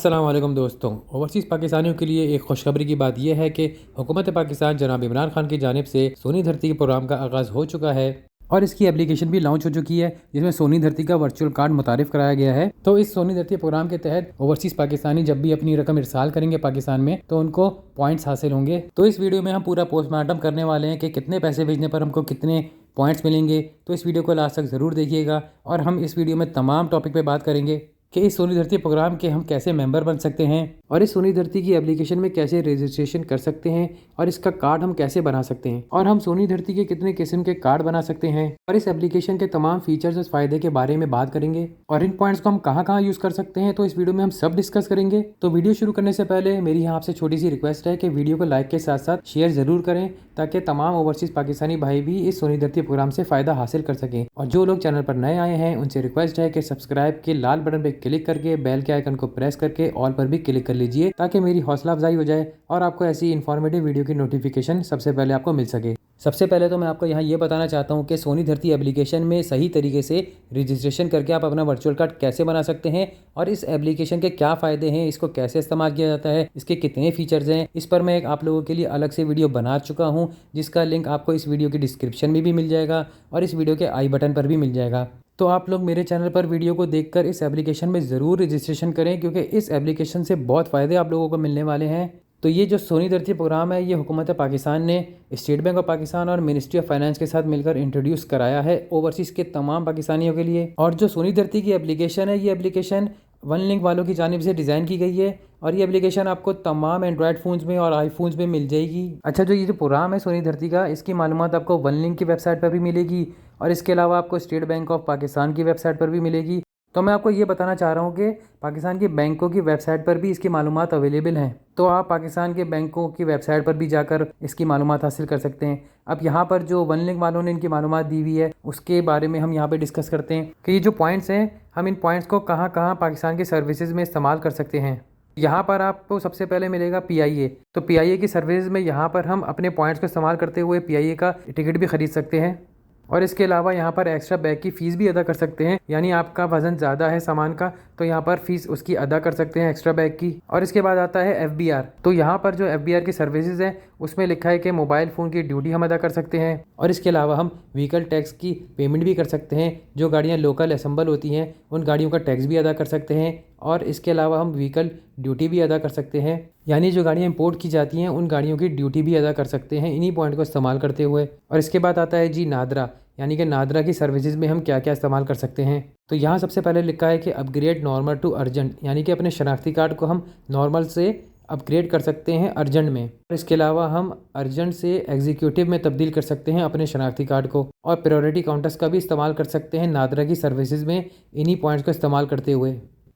अस्सलाम वालेकुम दोस्तों। ओवरसीज़ पाकिस्तानियों के लिए एक खुशखबरी की बात यह है कि हुकूमत पाकिस्तान जनाब इमरान खान की जानिब से सोनी धरती के प्रोग्राम का आगाज़ हो चुका है और इसकी एप्लीकेशन भी लॉन्च हो चुकी है, जिसमें सोनी धरती का वर्चुअल कार्ड मुतारिफ कराया गया है। तो इस सोनी धरती प्रोग्राम के तहत ओवरसीज़ पाकिस्तानी जब भी अपनी रकम इरसाल करेंगे पाकिस्तान में तो उनको पॉइंट्स हासिल होंगे। तो इस वीडियो में हम पूरा पोस्टमार्टम करने वाले हैं कि कितने पैसे भेजने पर हमको कितने पॉइंट्स मिलेंगे। तो इस वीडियो को लास्ट तक ज़रूर देखिएगा और हम इस वीडियो में तमाम टॉपिक पे बात करेंगे कि इस सोनी धरती प्रोग्राम के हम कैसे मेंबर बन सकते हैं और इस सोनी धरती की एप्लीकेशन में कैसे रजिस्ट्रेशन कर सकते हैं और इसका कार्ड हम कैसे बना सकते हैं और हम सोनी धरती के कितने किस्म के कार्ड बना सकते हैं और इस एप्लीकेशन के तमाम फीचर्स और फायदे के बारे में बात करेंगे और इन पॉइंट्स को हम कहाँ कहाँ यूज़ कर सकते हैं। तो इस वीडियो में हम सब डिस्कस करेंगे। तो वीडियो शुरू करने से पहले मेरी यहाँ आपसे छोटी सी रिक्वेस्ट है कि वीडियो को लाइक के साथ साथ शेयर ज़रूर करें ताकि तमाम ओवरसीज़ पाकिस्तानी भाई भी इस सोनी धरती प्रोग्राम से फ़ायदा हासिल कर सकें। और जो लोग चैनल पर नए आए हैं उनसे रिक्वेस्ट है कि सब्सक्राइब के लाल बटन पर क्लिक करके बेल के आइकन को प्रेस करके ऑल पर भी क्लिक कर लीजिए ताकि मेरी हौसला अफजाई हो जाए और आपको ऐसी इन्फॉर्मेटिव वीडियो की नोटिफिकेशन सबसे पहले आपको मिल सके। सबसे पहले तो मैं आपको यहाँ ये बताना चाहता हूँ कि सोनी धरती एप्लीकेशन में सही तरीके से रजिस्ट्रेशन करके आप अपना वर्चुअल कार्ड कैसे बना सकते हैं और इस एप्लीकेशन के क्या फ़ायदे हैं, इसको कैसे इस्तेमाल किया जाता है, इसके कितने फीचर्स हैं, इस पर मैं एक आप लोगों के लिए अलग से वीडियो बना चुका हूँ जिसका लिंक आपको इस वीडियो की डिस्क्रिप्शन में भी मिल जाएगा और इस वीडियो के आई बटन पर भी मिल जाएगा। तो आप लोग मेरे चैनल पर वीडियो को देखकर इस एप्लीकेशन में ज़रूर रजिस्ट्रेशन करें क्योंकि इस एप्लीकेशन से बहुत फ़ायदे आप लोगों को मिलने वाले हैं। तो ये जो सोनी धरती प्रोग्राम है ये हुकूमत पाकिस्तान ने स्टेट बैंक ऑफ पाकिस्तान और मिनिस्ट्री ऑफ फाइनेंस के साथ मिलकर इंट्रोड्यूस कराया है ओवरसीज़ के तमाम पाकिस्तानियों के लिए। और जो सोनी धरती की एप्लीकेशन है ये एप्लीकेशन वन लिंक वालों की जानिब से डिज़ाइन की गई है और ये एप्लीकेशन आपको तमाम एंड्रॉयड फ़ोन्स में और आईफोन्स में मिल जाएगी। अच्छा, जो ये जो प्रोग्राम है सोनी धरती का इसकी मालूमात आपको वन लिंक की वेबसाइट पर भी मिलेगी और इसके अलावा आपको स्टेट बैंक ऑफ पाकिस्तान की वेबसाइट पर भी मिलेगी। तो मैं आपको ये बताना चाह रहा हूँ कि पाकिस्तान की बैंकों की वेबसाइट पर भी इसकी मालूमात अवेलेबल हैं। तो आप पाकिस्तान के बैंकों की वेबसाइट पर भी जाकर इसकी मालूमात हासिल कर सकते हैं। अब यहाँ पर जो वन लिंक वालों ने इनकी मालूमात दी हुई है उसके बारे में हम यहाँ पे डिस्कस करते हैं कि ये जो पॉइंट्स हैं हम इन पॉइंट्स को कहाँ कहाँ पाकिस्तान की सर्विसेज में इस्तेमाल कर सकते हैं। यहाँ पर आपको सबसे पहले मिलेगा PIA। तो PIA की सर्विस में यहाँ पर हम अपने पॉइंट्स को इस्तेमाल करते हुए PIA का टिकट भी ख़रीद सकते हैं और इसके अलावा यहाँ पर एक्स्ट्रा बैग की फ़ीस भी अदा कर सकते हैं, यानी आपका वज़न ज़्यादा है सामान का तो यहाँ पर फ़ीस उसकी अदा कर सकते हैं एक्स्ट्रा बैग की। और इसके बाद आता है FBR। तो यहाँ पर जो FBR की सर्विसेज हैं उसमें लिखा है कि मोबाइल फ़ोन की ड्यूटी हम अदा कर सकते हैं और इसके अलावा हम व्हीकल टैक्स की पेमेंट भी कर सकते हैं। जो गाड़ियाँ लोकल असेंबल होती हैं उन गाड़ियों का टैक्स भी अदा कर सकते हैं और इसके अलावा हम व्हीकल ड्यूटी भी अदा कर सकते हैं, यानी जो गाड़ियाँ इंपोर्ट की जाती हैं उन गाड़ियों की ड्यूटी भी अदा कर सकते हैं इन्हीं पॉइंट को इस्तेमाल करते हुए। और इसके बाद आता है जी नादरा, यानी कि नादरा की सर्विसेज में हम क्या क्या इस्तेमाल कर सकते हैं। तो यहाँ सबसे पहले लिखा है कि अपग्रेड नॉर्मल टू अर्जेंट, यानी कि अपने शनाख्ती कार्ड को हम नॉर्मल से अपग्रेड कर सकते हैं अर्जेंट में। और इसके अलावा हम अर्जेंट से एग्जीक्यूटिव में तब्दील कर सकते हैं अपने शनाख्ती कार्ड को और प्रायोरिटी काउंटर्स का भी इस्तेमाल कर सकते हैं नादरा की सर्विसेज में इन्हीं पॉइंट्स को इस्तेमाल करते हुए।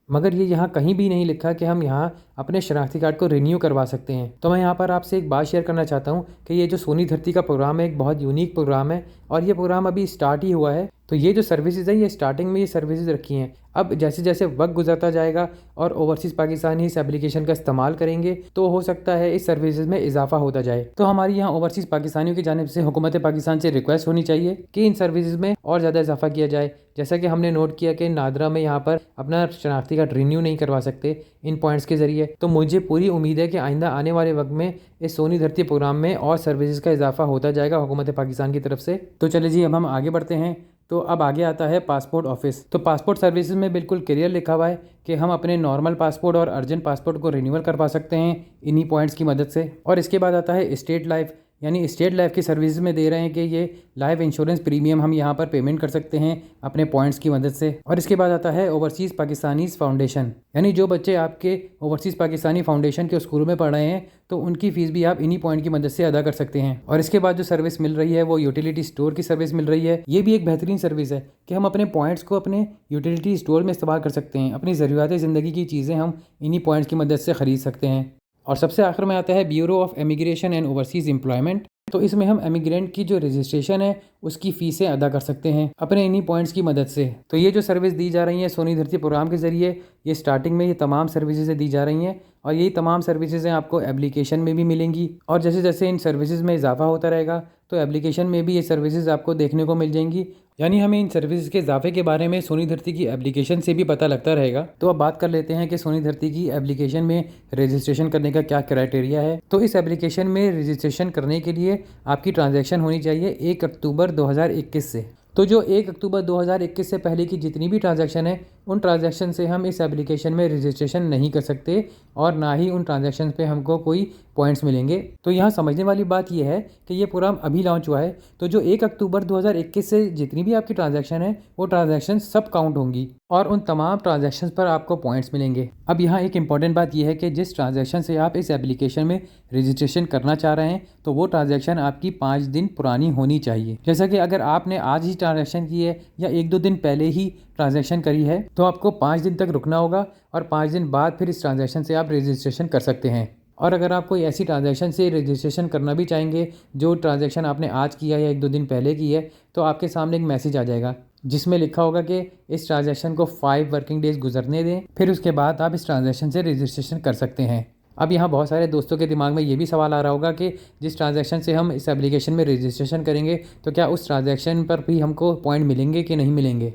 मगर ये यहाँ कहीं भी नहीं लिखा कि हम यहाँ अपने शनाख्ती कार्ड को रिन्यू करवा सकते हैं। तो मैं यहाँ पर आपसे एक बात शेयर करना चाहता हूँ कि ये जो सोनी धरती का प्रोग्राम है एक बहुत यूनिक प्रोग्राम है और ये प्रोग्राम अभी स्टार्ट ही हुआ है। तो ये जो सर्विसेज है ये स्टार्टिंग में ये सर्विसेज रखी हैं। अब जैसे जैसे वक्त गुजरता जाएगा और ओवरसीज़ पाकिस्तानी इस एप्लीकेशन का इस्तेमाल करेंगे तो हो सकता है इस सर्विसेज में इजाफा होता जाए। तो हमारी यहाँ ओवरसीज़ पाकिस्तानियों की जानिब से हुकूमत पाकिस्तान से रिक्वेस्ट होनी चाहिए कि इन सर्विसेज में और ज़्यादा इजाफा किया जाए। जैसा कि हमने नोट किया कि नादरा में यहाँ पर अपना शनाख्ती कार्ड रिन्यू नहीं करवा सकते इन पॉइंट्स के ज़रिए। तो मुझे पूरी उम्मीद है कि आइंदा आने वाले वक्त में इस सोनी धरती प्रोग्राम में और सर्विसेज का इजाफा होता जाएगा हुकूमत पाकिस्तान की तरफ से। तो चलिए जी अब हम आगे बढ़ते हैं। तो अब आगे आता है पासपोर्ट ऑफिस। तो पासपोर्ट सर्विसेज में बिल्कुल क्लियर लिखा हुआ है कि हम अपने नॉर्मल पासपोर्ट और अर्जेंट पासपोर्ट को रिन्यूअल करवा सकते हैं इन्हीं पॉइंट्स की मदद से। और इसके बाद आता है स्टेट लाइफ, यानी स्टेट लाइफ की सर्विस में दे रहे हैं कि ये लाइफ इंश्योरेंस प्रीमियम हम यहाँ पर पेमेंट कर सकते हैं अपने पॉइंट्स की मदद से। और इसके बाद आता है ओवरसीज़ पाकिस्तानीज़ फाउंडेशन, यानी जो बच्चे आपके ओवरसीज़ पाकिस्तानी फाउंडेशन के स्कूलों में पढ़ रहे हैं तो उनकी फ़ीस भी आप इन्हीं पॉइंट की मदद से अदा कर सकते हैं। और इसके बाद जो सर्विस मिल रही है वो यूटिलिटी स्टोर की सर्विस मिल रही है। ये भी एक बेहतरीन सर्विस है कि हम अपने पॉइंट्स को अपने यूटिलिटी स्टोर में इस्तेमाल कर सकते हैं। अपनी ज़रूरियात ज़िंदगी की चीज़ें हम इन्हीं पॉइंट्स की मदद से ख़रीद सकते हैं। और सबसे आखिर में आता है bureau of immigration and overseas employment. तो इसमें हम एमिग्रेंट की जो रजिस्ट्रेशन है उसकी फ़ीसें अदा कर सकते हैं अपने इन्हीं पॉइंट्स की मदद से। तो ये जो सर्विस दी जा रही है सोनी धरती प्रोग्राम के ज़रिए ये स्टार्टिंग में ये तमाम सर्विसेज दी जा रही हैं और यही तमाम सर्विसेज आपको एप्लीकेशन में भी मिलेंगी। और जैसे जैसे इन सर्विसेज में इजाफा होता रहेगा तो एप्लीकेशन में भी ये सर्विसेज आपको देखने को मिल जाएंगी यानी हमें इन सर्विसेज के इजाफे के बारे में सोनी धरती की एप्लीकेशन से भी पता लगता रहेगा। तो अब बात कर लेते हैं कि सोनी धरती की एप्लीकेशन में रजिस्ट्रेशन करने का क्या क्राइटेरिया है। तो इस एप्लीकेशन में रजिस्ट्रेशन करने के लिए आपकी ट्रांजैक्शन होनी चाहिए 1 अक्टूबर 2021 से। तो जो 1 अक्टूबर 2021 से पहले की जितनी भी ट्रांजैक्शन है, उन ट्रांजैक्शन से हम इस एप्लीकेशन में रजिस्ट्रेशन नहीं कर सकते और ना ही उन ट्रांजैक्शन पे हमको कोई पॉइंट्स मिलेंगे। तो यहाँ समझने वाली बात यह है कि ये प्रोग्राम अभी लॉन्च हुआ है, तो जो 1 अक्टूबर 2021 से जितनी भी आपकी ट्रांजैक्शन है वो ट्रांजैक्शन सब काउंट होंगी और उन तमाम ट्रांजैक्शन पर आपको पॉइंट्स मिलेंगे। अब यहाँ एक इंपॉर्टेंट बात यह है कि जिस ट्रांजैक्शन से आप इस एप्लीकेशन में रजिस्ट्रेशन करना चाह रहे हैं, तो वो ट्रांजैक्शन आपकी 5 दिन पुरानी होनी चाहिए। जैसा कि अगर आपने आज ही ट्रांजैक्शन की है या 1-2 दिन पहले ही ट्रांजैक्शन करी है, तो आपको 5 दिन तक रुकना होगा और 5 दिन बाद फिर इस ट्रांजैक्शन से आप रजिस्ट्रेशन कर सकते हैं। और अगर आप कोई ऐसी ट्रांजैक्शन से रजिस्ट्रेशन करना भी चाहेंगे जो ट्रांजैक्शन आपने आज किया या 1-2 दिन पहले की है, तो आपके सामने एक मैसेज आ जाएगा जिसमें लिखा होगा कि इस ट्रांजैक्शन को 5 वर्किंग डेज गुजरने दें, फिर उसके बाद आप इस ट्रांजैक्शन से रजिस्ट्रेशन कर सकते हैं। अब यहाँ बहुत सारे दोस्तों के दिमाग में ये भी सवाल आ रहा होगा कि जिस ट्रांजैक्शन से हम इस एप्लीकेशन में रजिस्ट्रेशन करेंगे, तो क्या उस ट्रांजैक्शन पर भी हमको पॉइंट मिलेंगे कि नहीं मिलेंगे।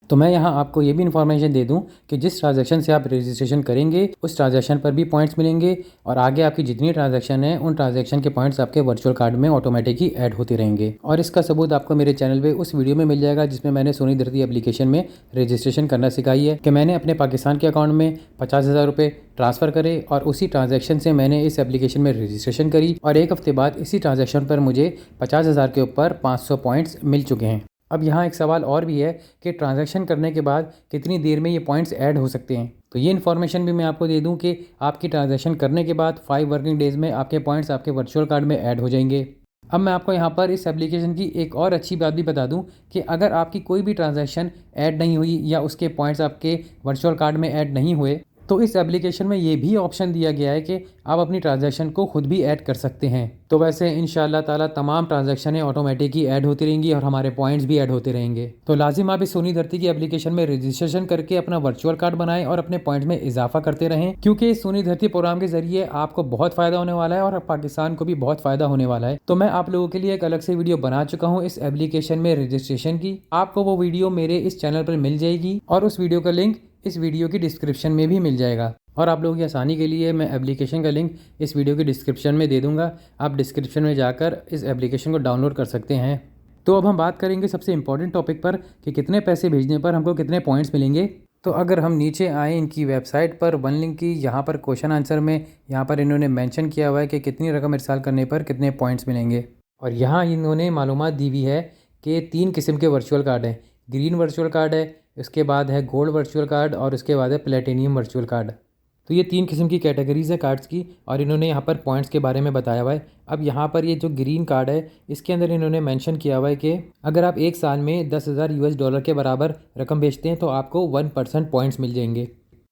तो मैं यहाँ आपको ये भी इन्फॉर्मेशन दे दूँ कि जिस ट्रांजैक्शन से आप रजिस्ट्रेशन करेंगे उस ट्रांजैक्शन पर भी पॉइंट्स मिलेंगे और आगे आपकी जितनी ट्रांजैक्शन है उन ट्रांजैक्शन के पॉइंट्स आपके वर्चुअल कार्ड में ऑटोमेटिक ही ऐड होते रहेंगे। और इसका सबूत आपको मेरे चैनल पे उस वीडियो में मिल जाएगा जिसमें मैंने सोनी धरती एप्लीकेशन में रजिस्ट्रेशन करना सिखाई है कि मैंने अपने पाकिस्तान के अकाउंट में 50,000 रुपये ट्रांसफ़र करे और उसी ट्रांजैक्शन से मैंने इस एप्लीकेशन में रजिस्ट्रेशन करी और 1 हफ्ते बाद इसी ट्रांजैक्शन पर मुझे 50,000 के ऊपर 500 पॉइंट्स मिल चुके हैं। अब यहाँ एक सवाल और भी है कि ट्रांजैक्शन करने के बाद कितनी देर में ये पॉइंट्स ऐड हो सकते हैं। तो ये इन्फॉर्मेशन भी मैं आपको दे दूँ कि आपकी ट्रांजैक्शन करने के बाद 5 वर्किंग डेज़ में आपके पॉइंट्स आपके वर्चुअल कार्ड में ऐड हो जाएंगे। अब मैं आपको यहाँ पर इस एप्लीकेशन की एक और अच्छी बात भी बता दूँ कि अगर आपकी कोई भी ट्रांजैक्शन ऐड नहीं हुई या उसके पॉइंट्स आपके वर्चुअल कार्ड में ऐड नहीं हुए, तो इस एप्लीकेशन में ये भी ऑप्शन दिया गया है कि आप अपनी ट्रांजैक्शन को खुद भी ऐड कर सकते हैं। तो वैसे इंशाअल्लाह ताला तमाम ट्रांजैक्शनें ऑटोमेटिक ही ऐड होती रहेंगी और हमारे पॉइंट्स भी ऐड होते रहेंगे। तो लाजिम आप इस सोनी धरती की एप्लीकेशन में रजिस्ट्रेशन करके अपना वर्चुअल कार्ड बनाएं और अपने पॉइंट्स में इजाफा करते रहें, क्योंकि इस सोनी धरती प्रोग्राम के जरिए आपको बहुत फ़ायदा होने वाला है और पाकिस्तान को भी बहुत फ़ायदा होने वाला है। तो मैं आप लोगों के लिए एक अलग से वीडियो बना चुका हूँ इस एप्लीकेशन में रजिस्ट्रेशन की। आपको वो वीडियो मेरे इस चैनल पर मिल जाएगी और उस वीडियो का लिंक इस वीडियो की डिस्क्रिप्शन में भी मिल जाएगा। और आप लोगों की आसानी के लिए मैं एप्लीकेशन का लिंक इस वीडियो की डिस्क्रिप्शन में दे दूंगा। आप डिस्क्रिप्शन में जाकर इस एप्लीकेशन को डाउनलोड कर सकते हैं। तो अब हम बात करेंगे सबसे इम्पॉर्टेंट टॉपिक पर कि कितने पैसे भेजने पर हमको कितने पॉइंट्स मिलेंगे। तो अगर हम नीचे आएँ इनकी वेबसाइट पर, वन लिंक की, यहाँ पर क्वेश्चन आंसर में यहाँ पर इन्होंने मेंशन किया हुआ है कि कितनी रकम इरसाल करने पर कितने पॉइंट्स मिलेंगे। और यहाँ इन्होंने मालूमात दी हुई है कि 3 किस्म के वर्चुअल कार्ड हैं। ग्रीन वर्चुअल कार्ड है, उसके बाद है गोल्ड वर्चुअल कार्ड और उसके बाद है प्लेटिनियम वर्चुअल कार्ड। तो ये 3 किस्म की कैटेगरीज़ है कार्ड्स की और इन्होंने यहाँ पर पॉइंट्स के बारे में बताया हुआ है। अब यहाँ पर ये जो ग्रीन कार्ड है इसके अंदर इन्होंने मेंशन किया हुआ है कि अगर आप एक साल में $10,000 के बराबर रकम बेचते हैं तो आपको 1% पॉइंट्स मिल जाएंगे।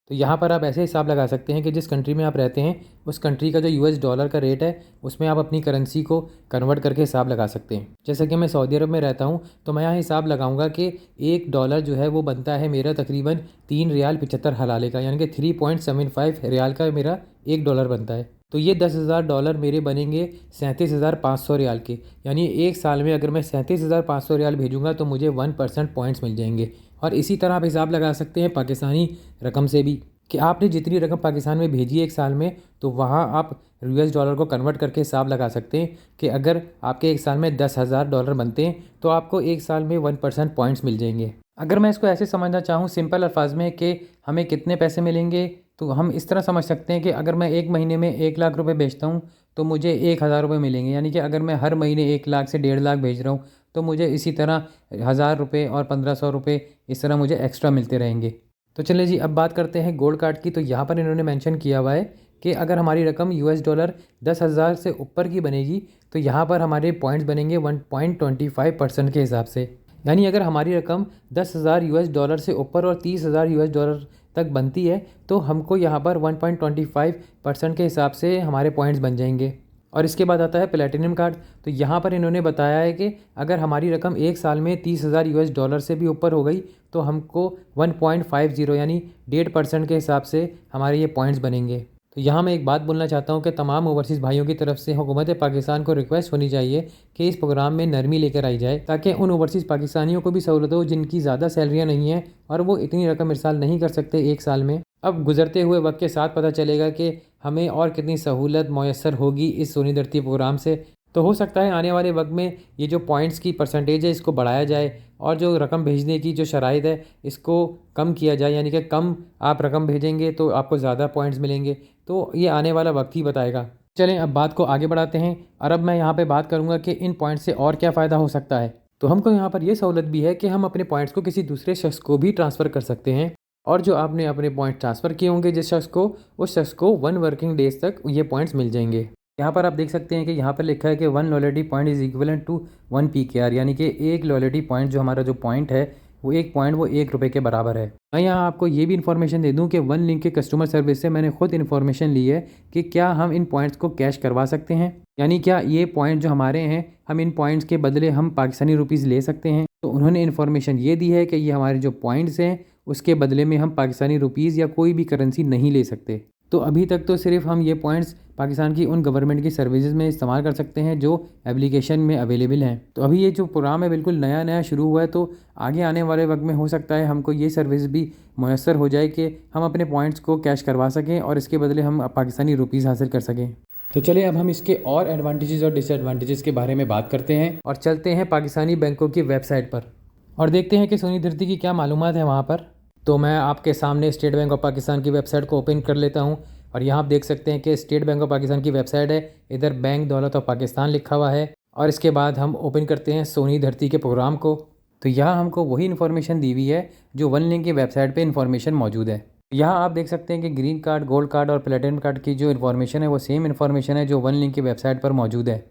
तो यहाँ पर आप ऐसे हिसाब लगा सकते हैं कि जिस कंट्री में आप रहते हैं उस कंट्री का जो $US का रेट है उसमें आप अपनी करेंसी को कन्वर्ट करके हिसाब लगा सकते हैं। जैसे कि मैं सऊदी अरब में रहता हूँ तो मैं यहाँ हिसाब लगाऊंगा कि $1 जो है वो बनता है मेरा तकरीबन 3 रियाल 75 हलाले का, यानी कि 3.75 रियाल का मेरा $1 बनता है। तो ये $10,000 मेरे बनेंगे 37,500 रियाल के, यानी एक साल में अगर मैं 37,500 रियाल भेजूँगा तो मुझे 1% पॉइंट्स मिल जाएंगे। और इसी तरह आप हिसाब लगा सकते हैं पाकिस्तानी रकम से भी कि आपने जितनी रकम पाकिस्तान में भेजी है एक साल में, तो वहाँ आप $US को कन्वर्ट करके हिसाब लगा सकते हैं कि अगर आपके एक साल में $10,000 बनते हैं तो आपको एक साल में 1% पॉइंट्स मिल जाएंगे। अगर मैं इसको ऐसे समझना चाहूँ सिंपल अल्फाज में कि हमें कितने पैसे मिलेंगे, तो हम इस तरह समझ सकते हैं कि अगर मैं एक महीने में 1 लाख रुपए बेचता हूँ तो मुझे 1,000 रुपये मिलेंगे, यानी कि अगर मैं हर महीने 1 लाख से 1.5 लाख भेज रहा हूँ तो मुझे इसी तरह 1,000 रुपये और 1,500 रुपये इस तरह मुझे एक्स्ट्रा मिलते रहेंगे। तो चलिए जी अब बात करते हैं गोल्ड कार्ड की। तो यहाँ पर इन्होंने मेंशन किया हुआ है कि अगर हमारी रकम $10,000 10,000 से ऊपर की बनेगी तो यहाँ पर हमारे पॉइंट्स बनेंगे 1.25% के हिसाब से। यानी अगर हमारी रकम $10,000 से ऊपर और $30,000 तक बनती है तो हमको यहाँ पर 1.25% के हिसाब से हमारे पॉइंट्स बन जाएंगे। और इसके बाद आता है प्लेटिनम कार्ड। तो यहाँ पर इन्होंने बताया है कि अगर हमारी रकम एक साल में $30,000 से भी ऊपर हो गई तो हमको 1.50 यानी 1.5% के हिसाब से हमारे ये पॉइंट्स बनेंगे। तो यहाँ मैं एक बात बोलना चाहता हूँ कि तमाम ओवरसीज़ भाइयों की तरफ से हुकूमत पाकिस्तान को रिक्वेस्ट होनी चाहिए कि इस प्रोग्राम में नरमी लेकर आई जाए, ताकि उन ओवरसीज़ पाकिस्तानियों को भी सहूलत हो जिनकी ज़्यादा सैलरियाँ नहीं हैं और वो इतनी रकम इरसाल नहीं कर सकते एक साल में। अब गुजरते हुए वक्त के साथ पता चलेगा कि हमें और कितनी सहूलत मैसर होगी इस सोनी धरती प्रोग्राम से। तो हो सकता है आने वाले वक्त में ये जो पॉइंट्स की परसेंटेज है इसको बढ़ाया जाए और जो रकम भेजने की जो शराइत है इसको कम किया जाए, यानी कि कम आप रकम भेजेंगे तो आपको ज़्यादा पॉइंट्स मिलेंगे। तो ये आने वाला वक्त ही बताएगा। चलें अब बात को आगे बढ़ाते हैं और अब मैं यहाँ पे बात करूँगा कि इन पॉइंट्स से और क्या फ़ायदा हो सकता है। तो हमको यहाँ पर यह सहूलत भी है कि हम अपने पॉइंट्स को किसी दूसरे शख्स को भी ट्रांसफ़र कर सकते हैं, और जो आपने अपने पॉइंट ट्रांसफ़र किए होंगे जिस शख्स को, उस शख्स को 1 वर्किंग डेज़ तक ये पॉइंट्स मिल जाएंगे। यहाँ पर आप देख सकते हैं कि यहाँ पर लिखा है कि 1 loyalty point is equivalent to 1 PKR, यानी कि एक लॉयल्टी पॉइंट जो हमारा जो पॉइंट है वो एक पॉइंट वो ₹1 के बराबर है। मैं यहाँ आपको ये भी इन्फॉर्मेशन दे दूँ कि वन लिंक के कस्टमर सर्विस से मैंने खुद इन्फॉर्मेशन ली है कि क्या हम इन पॉइंट्स को कैश करवा सकते हैं, यानी क्या ये पॉइंट जो हमारे हैं हम इन पॉइंट्स के बदले हम पाकिस्तानी रुपीज़ ले सकते हैं। तो उन्होंने इन्फॉर्मेशन ये दी है कि ये हमारे जो पॉइंट्स हैं उसके बदले में हम पाकिस्तानी रुपीज़ या कोई भी करेंसी नहीं ले सकते। तो अभी तक तो सिर्फ हम ये पॉइंट्स पाकिस्तान की उन गवर्नमेंट की सर्विसेज में इस्तेमाल कर सकते हैं जो एप्लीकेशन में अवेलेबल हैं। तो अभी ये जो प्रोग्राम है बिल्कुल नया नया शुरू हुआ है, तो आगे आने वाले वक्त में हो सकता है हमको ये सर्विस भी मैसर हो जाए कि हम अपने पॉइंट्स को कैश करवा सकें और इसके बदले हम पाकिस्तानी रुपीज़ हासिल कर सकें। तो चलिए अब हम इसके और एडवांटेजेस और डिसएडवांटेजेस के बारे में बात करते हैं और चलते हैं पाकिस्तानी बैंकों की वेबसाइट पर और देखते हैं कि सोनी धरती की क्या मालूमात है वहाँ पर। तो मैं आपके सामने स्टेट बैंक ऑफ पाकिस्तान की वेबसाइट को ओपन कर लेता हूँ और यहाँ आप देख सकते हैं कि स्टेट बैंक ऑफ पाकिस्तान की वेबसाइट है। इधर बैंक दौलत ऑफ पाकिस्तान लिखा हुआ है और इसके बाद हम ओपन करते हैं सोनी धरती के प्रोग्राम को। तो यहाँ हमको वही इन्फॉर्मेशन दी हुई है जो वन लिंक की वेबसाइट पे इन्फॉर्मेशन मौजूद है। यहाँ आप देख सकते हैं कि ग्रीन कार्ड, गोल्ड कार्ड और प्लेटिनम कार्ड की जो इन्फॉर्मेशन है वो सेम इन्फॉर्मेशन है जो वन लिंक की वेबसाइट पर मौजूद है।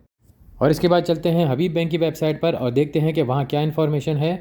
और इसके बाद चलते हैं हबीब बैंक की वेबसाइट पर और देखते हैं कि वहाँ क्या इन्फॉर्मेशन है।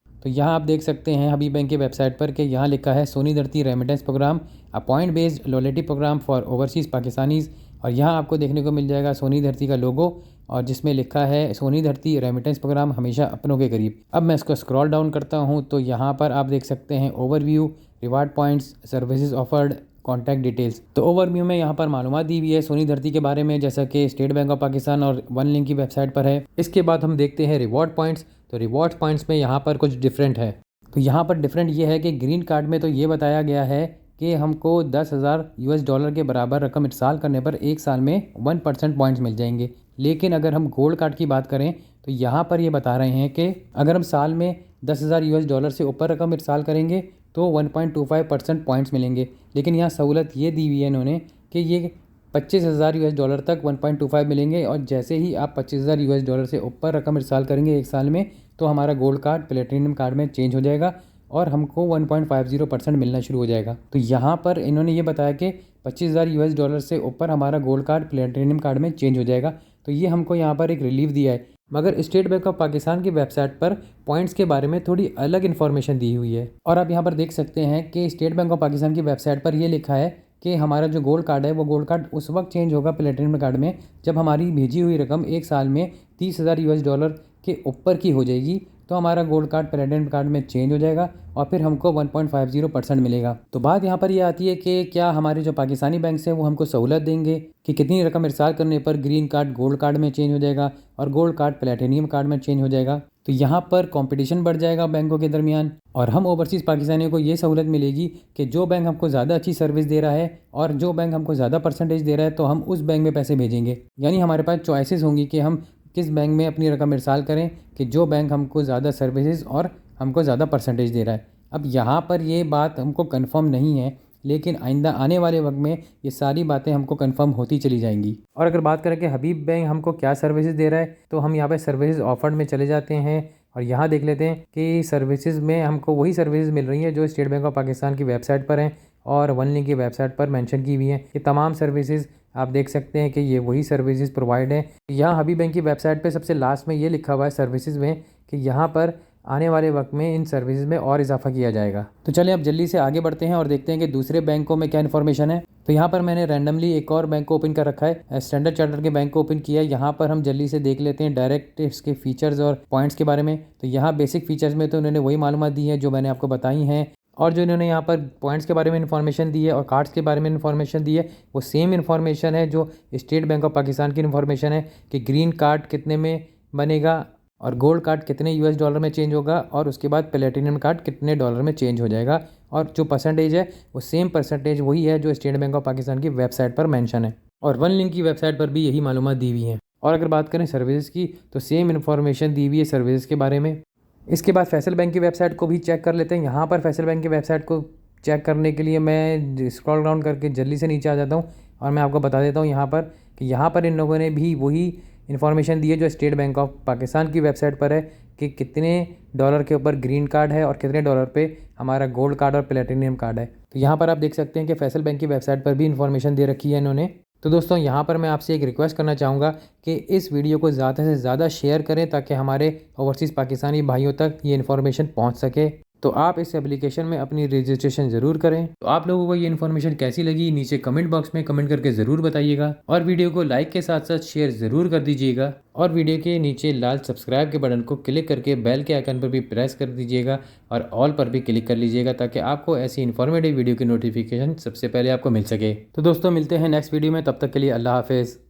तो यहाँ आप देख सकते हैं हबीब बैंक की वेबसाइट पर कि यहाँ लिखा है Sohni Dharti remittance program, a point based loyalty program for overseas Pakistanis. और यहाँ आपको देखने को मिल जाएगा सोनी धरती का लोगो और जिसमें लिखा है सोनी धरती रेमिटेंस प्रोग्राम, हमेशा अपनों के करीब। अब मैं इसको स्क्रॉल डाउन करता हूँ तो यहाँ पर आप देख सकते हैं overview, reward points, services offered, contact details. तो ओवरव्यू में यहाँ पर मालूमात दी हुई है सोनी धरती के बारे में, जैसा कि स्टेट बैंक ऑफ पाकिस्तान और वन लिंक की वेबसाइट पर है। इसके बाद हम देखते हैं रिवॉर्ड पॉइंट्स। तो रिवॉर्ड पॉइंट्स में यहाँ पर कुछ डिफरेंट है। तो यहाँ पर डिफरेंट ये है कि ग्रीन कार्ड में तो ये बताया गया है कि हमको $10,000 के बराबर रकम इरसाल करने पर एक साल में 1% पॉइंट्स मिल जाएंगे। लेकिन अगर हम गोल्ड कार्ड की बात करें तो यहाँ पर ये बता रहे हैं कि अगर हम साल में $10,000 से ऊपर रकम इरसाल करेंगे तो 1.25% पॉइंट्स मिलेंगे। लेकिन यहाँ सहूलत ये दी हुई है इन्होंने कि ये $25,000 तक 1.25 मिलेंगे और जैसे ही आप $25,000 से ऊपर रकम इरसाल करेंगे एक साल में तो हमारा गोल्ड कार्ड प्लेटिनम कार्ड में चेंज हो जाएगा और हमको 1.50% मिलना शुरू हो जाएगा। तो यहाँ पर इन्होंने ये बताया कि $25,000 से ऊपर हमारा गोल्ड कार्ड प्लेटिनम कार्ड में चेंज हो जाएगा। तो ये हमको यहाँ पर एक रिलीफ दिया है। मगर स्टेट बैंक ऑफ पाकिस्तान की वेबसाइट पर पॉइंट्स के बारे में थोड़ी अलग इन्फॉर्मेशन दी हुई है। और आप यहाँ पर देख सकते हैं कि स्टेट बैंक ऑफ पाकिस्तान की वेबसाइट पर यह लिखा है कि हमारा जो गोल्ड कार्ड है वो गोल्ड कार्ड उस वक्त चेंज होगा प्लेटिनम कार्ड में जब हमारी भेजी हुई रकम एक साल में $30,000 के ऊपर की हो जाएगी, तो हमारा गोल्ड कार्ड प्लेटिनम कार्ड में चेंज हो जाएगा और फिर हमको 1.50% मिलेगा। तो बात यहाँ पर ये आती है कि क्या हमारे जो पाकिस्तानी बैंक हैं वो हमको सहूलत देंगे कि कितनी रकम इरसाल करने पर ग्रीन कार्ड गोल्ड कार्ड में चेंज हो जाएगा और गोल्ड कार्ड प्लेटिनियम कार्ड में चेंज हो जाएगा। तो यहाँ पर कंपटीशन बढ़ जाएगा बैंकों के दरमियान और हम ओवरसीज़ पाकिस्तानियों को ये सहूलत मिलेगी कि जो बैंक हमको ज़्यादा अच्छी सर्विस दे रहा है और जो बैंक हमको ज़्यादा परसेंटेज दे रहा है तो हम उस बैंक में पैसे भेजेंगे। यानी हमारे पास चॉइसेस होंगी कि हम किस बैंक में अपनी रकम इरसाल करें कि जो बैंक हमको ज़्यादा सर्विसेज और हमको ज़्यादा परसेंटेज दे रहा है। अब यहाँ पर ये बात हमको कंफर्म नहीं है, लेकिन आइंदा आने वाले वक्त में ये सारी बातें हमको कंफर्म होती चली जाएंगी। और अगर बात करें कि हबीब बैंक हमको क्या सर्विसेज दे रहा है तो हम यहाँ पे सर्विसेज ऑफर्ड में चले जाते हैं और यहाँ देख लेते हैं कि सर्विसेज में हमको वही सर्विसेज मिल रही हैं जो स्टेट बैंक ऑफ पाकिस्तान की वेबसाइट पर हैं और वन लिंक की वेबसाइट पर मेंशन की हुई हैं। ये तमाम सर्विसेज आप देख सकते हैं कि ये वही सर्विसेज प्रोवाइड हैं। यहाँ हबीब बैंक की वेबसाइट पे सबसे लास्ट में ये लिखा हुआ है सर्विसेज में कि यहाँ पर आने वाले वक्त में इन सर्विसेज में और इजाफा किया जाएगा। तो चलिए अब जल्दी से आगे बढ़ते हैं और देखते हैं कि दूसरे बैंकों में क्या इन्फॉर्मेशन है। तो यहाँ पर मैंने रैंडमली एक और बैंक को ओपन कर रखा है, स्टैंडर्ड चार्टर्ड के बैंक को ओपन किया है। यहाँ पर हम जल्दी से देख लेते हैं डायरेक्ट इसके फीचर्स और पॉइंट्स के बारे में। तो यहाँ बेसिक फीचर्स में तो उन्होंने वही मालूमात दी है जो मैंने आपको बताई हैं और जो इन्होंने यहाँ पर पॉइंट्स के बारे में इन्फॉर्मेशन दी है और कार्ड्स के बारे में इन्फॉर्मेशन दी है वो सेम इन्फॉर्मेशन है जो स्टेट बैंक ऑफ पाकिस्तान की इन्फॉर्मेशन है कि ग्रीन कार्ड कितने में बनेगा और गोल्ड कार्ड कितने यूएस डॉलर में चेंज होगा और उसके बाद प्लेटिनम कार्ड कितने डॉलर में चेंज हो जाएगा। और जो परसेंटेज है वो सेम परसेंटेज वही है जो स्टेट बैंक ऑफ पाकिस्तान की वेबसाइट पर मेंशन है और वन लिंक की वेबसाइट पर भी यही मालूमात दी हुई हैं। और अगर बात करें सर्विसेज की तो सेम इन्फॉर्मेशन दी हुई है सर्विसेज के बारे में। इसके बाद फैसल बैंक की वेबसाइट को भी चेक कर लेते हैं। यहाँ पर फैसल बैंक की वेबसाइट को चेक करने के लिए मैं स्क्रॉल डाउन करके जल्दी से नीचे आ जाता हूँ और मैं आपको बता देता हूँ यहाँ पर कि यहाँ पर इन लोगों ने भी वही इन्फॉर्मेशन दी है जो स्टेट बैंक ऑफ पाकिस्तान की वेबसाइट पर है कि कितने डॉलर के ऊपर ग्रीन कार्ड है और कितने डॉलर पे हमारा गोल्ड कार्ड और प्लेटिनियम कार्ड है। तो यहाँ पर आप देख सकते हैं कि फैसल बैंक की वेबसाइट पर भी इन्फॉर्मेशन दे रखी है इन्होंने। तो दोस्तों यहाँ पर मैं आपसे एक रिक्वेस्ट करना चाहूँगा कि इस वीडियो को ज़्यादा से ज़्यादा शेयर करें ताकि हमारे ओवरसीज़ पाकिस्तानी भाइयों तक ये इन्फॉर्मेशन पहुँच सके। तो आप इस एप्लीकेशन में अपनी रजिस्ट्रेशन ज़रूर करें। तो आप लोगों को ये इन्फॉर्मेशन कैसी लगी नीचे कमेंट बॉक्स में कमेंट करके ज़रूर बताइएगा और वीडियो को लाइक के साथ साथ शेयर ज़रूर कर दीजिएगा और वीडियो के नीचे लाल सब्सक्राइब के बटन को क्लिक करके बेल के आइकन पर भी प्रेस कर दीजिएगा और ऑल पर भी क्लिक कर लीजिएगा ताकि आपको ऐसी इन्फॉर्मेटिव वीडियो की नोटिफिकेशन सबसे पहले आपको मिल सके। तो दोस्तों मिलते हैं नेक्स्ट वीडियो में, तब तक के लिए अल्लाह हाफिज़।